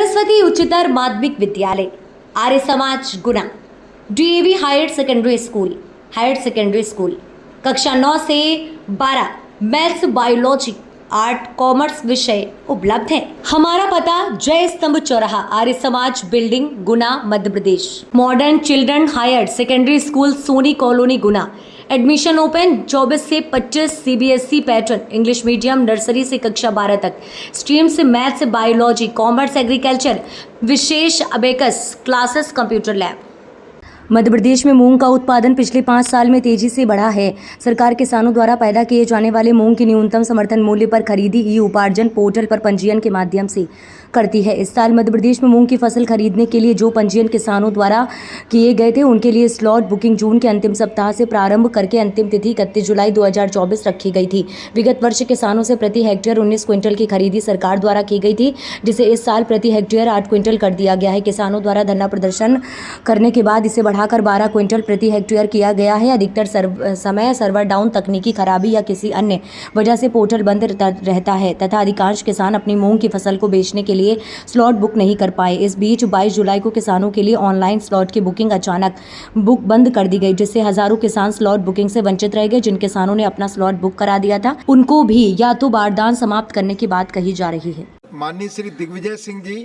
सरस्वती उच्चतर माध्यमिक विद्यालय, आर्य समाज गुना, डीएवी हायर सेकेंडरी स्कूल कक्षा 9 से 12 मैथ्स, बायोलॉजी, आर्ट, कॉमर्स विषय उपलब्ध है। हमारा पता जय स्तंभ चौराहा, Arya Samaj building, Guna, Madhya Pradesh. Modern children higher secondary school, Soni colony, Guna. Admission open 24 से 25। CBSE pattern, English medium, nursery से कक्षा 12 तक। स्ट्रीम से मैथ्स, बायोलॉजी, कॉमर्स, एग्रीकल्चर, विशेष abacus classes, computer lab. Madhya Pradesh में मूंग का उत्पादन पिछले 5 साल में तेजी से बढ़ा है। सरकार किसानों द्वारा पैदा किए जाने वाले मूंग की न्यूनतम समर्थन मूल्य पर खरीदी ई उपार्जन पोर्टल पर पंजीयन के माध्यम से करती है। इस साल मध्य प्रदेश में मूंग की फसल खरीदने के लिए जो पंजीयन किसानों द्वारा किए गए थे, उनके लिए स्लॉट बुकिंग जून के अंतिम सप्ताह से प्रारंभ करके अंतिम तिथि 31 जुलाई 2024 रखी गई थी। विगत वर्ष किसानों से प्रति हेक्टेयर 19 क्विंटल की खरीदी सरकार द्वारा की गई थी, जिसे इस साल प्रति हेक्टेयर 8 क्विंटल कर दिया गया है। किसानों द्वारा धरना प्रदर्शन करने के बाद इसे बढ़ाकर 12 क्विंटल प्रति हेक्टेयर किया गया है। अधिकतर समय सर्वर डाउन, तकनीकी खराबी या किसी अन्य वजह से पोर्टल बंद रहता है तथा अधिकांश किसान अपनी मूंग की फसल को बेचने के लिए स्लॉट बुक नहीं कर पाए। इस बीच 22 जुलाई को किसानों के लिए ऑनलाइन स्लॉट की बुकिंग अचानक बुक बंद कर दी गई, जिससे हजारों किसान स्लॉट बुकिंग से वंचित रह गए। जिन किसानों ने अपना स्लॉट बुक करा दिया था, उनको भी या तो बारदान समाप्त करने की बात कही जा रही है। माननीय Shri Digvijay Singh ji,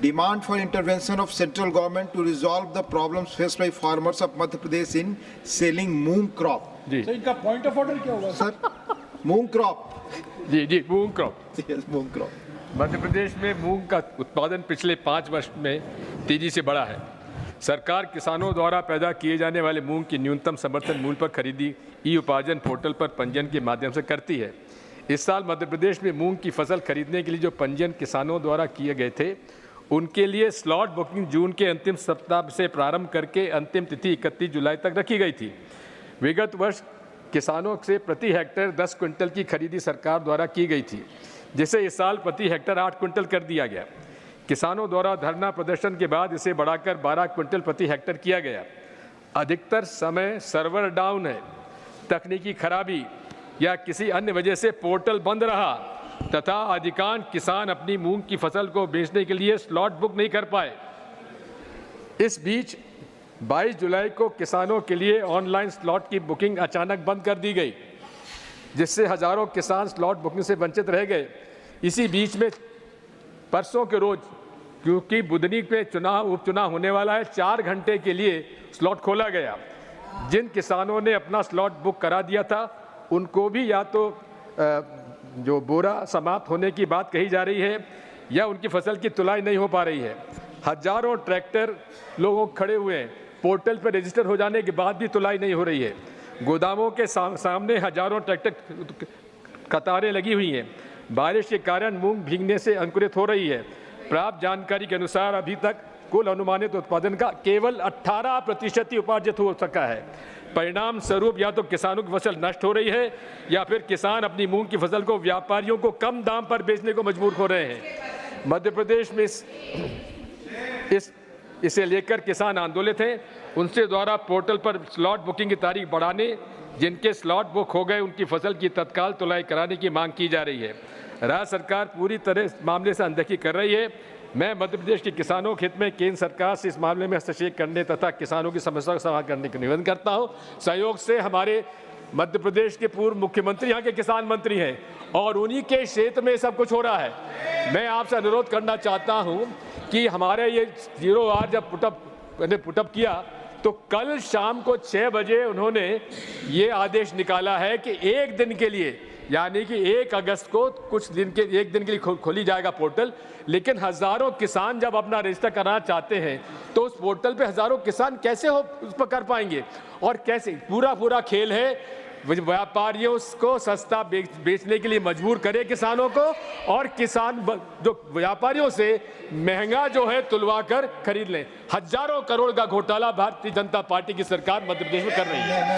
demand for intervention of central government to resolve the problems faced by farmers of Madhya Pradesh in selling moong crop. जी तो इनका पॉइंट ऑफ ऑर्डर क्या होगा सर, मूंग क्रॉप। जी मूंग क्रॉप। यस, मूंग क्रॉप। मध्य प्रदेश में मूंग का उत्पादन पिछले 5 वर्ष में तेजी से बढ़ा है। सरकार किसानों द्वारा पैदा किए जाने वाले मूंग की न्यूनतम समर्थन मूल्य पर खरीदी ई उपार्जन पोर्टल पर पंजीयन के माध्यम से करती है। इस साल मध्य प्रदेश में मूंग की फसल खरीदने के लिए जो पंजीयन किसानों द्वारा किए गए थे, उनके लिए स्लॉट बुकिंग जून के अंतिम सप्ताह से प्रारंभ करके अंतिम तिथि 31 जुलाई तक रखी गई थी। विगत वर्ष किसानों से प्रति हेक्टेयर 10 क्विंटल की खरीदी सरकार द्वारा की गई थी, जिसे इस साल प्रति हेक्टेयर 8 क्विंटल कर दिया गया। किसानों द्वारा धरना प्रदर्शन के बाद इसे बढ़ाकर 12 क्विंटल प्रति हेक्टेयर किया गया। अधिकतर समय सर्वर डाउन है, तकनीकी खराबी या किसी अन्य वजह से पोर्टल बंद रहा तथा अधिकांश किसान अपनी मूंग की फसल को बेचने के लिए स्लॉट बुक नहीं कर पाए। इस बीच 22 जुलाई को किसानों के लिए ऑनलाइन स्लॉट की बुकिंग अचानक बंद कर दी गई, जिससे हजारों किसान स्लॉट बुकिंग से वंचित रह गए। इसी बीच में परसों के रोज, क्योंकि बुधनी पे उपचुनाव होने वाला है, 4 घंटे के लिए स्लॉट खोला गया। जिन किसानों ने अपना स्लॉट बुक करा दिया था, उनको भी या तो जो बोरा समाप्त होने की बात कही जा रही है या उनकी फसल की तुलाई नहीं हो पा रही है। हजारों ट्रैक्टर लोगों खड़े हुए हैं, पोर्टल पर रजिस्टर हो जाने के बाद भी तुलाई नहीं हो रही है। गोदामों के सामने हजारों ट्रैक्टर कतारें लगी हुई हैं। बारिश के कारण मूंग भीगने से अंकुरित हो रही है। प्राप्त जानकारी के अनुसार अभी तक कुल अनुमानित उत्पादन का केवल 18% ही उपार्जित हो सका है। परिणाम स्वरूप या तो किसानों की फसल नष्ट हो रही है या फिर किसान अपनी मूंग की फसल को व्यापारियों को कम दाम पर बेचने को मजबूर हो रहे हैं। मध्य प्रदेश में इसे लेकर किसान आंदोलित हैं। उनसे द्वारा पोर्टल पर स्लॉट बुकिंग की तारीख बढ़ाने, जिनके स्लॉट बुक हो गए उनकी फसल की तत्काल तुलाई कराने की मांग की जा रही है। राज्य सरकार पूरी तरह इस मामले से अनदेखी कर रही है। मैं मध्य प्रदेश के किसानों के हित में केंद्र सरकार से इस मामले में हस्तक्षेप करने तथा किसानों की समस्या का समाधान करने का निवेदन करता हूं। सहयोग से हमारे मध्य प्रदेश के पूर्व मुख्यमंत्री यहाँ के किसान मंत्री हैं और उन्हीं के क्षेत्र में सब कुछ हो रहा है। मैं आपसे अनुरोध करना चाहता हूं कि हमारे ये 0R जब पुटअप किया तो कल शाम को 6 बजे उन्होंने ये आदेश निकाला है कि एक दिन के लिए, यानी कि 1 अगस्त को एक दिन के लिए खोली जाएगा पोर्टल। लेकिन हजारों किसान जब अपना रजिस्टर कराना चाहते हैं तो उस पोर्टल पे हजारों किसान कैसे उस पर कर पाएंगे और कैसे? पूरा खेल है व्यापारियों को सस्ता बेचने के लिए मजबूर करे किसानों को, और किसान जो व्यापारियों से महंगा जो है तुलवा कर खरीद लें। हजारों करोड़ का घोटाला भारतीय जनता पार्टी की सरकार मध्य प्रदेश में कर रही है।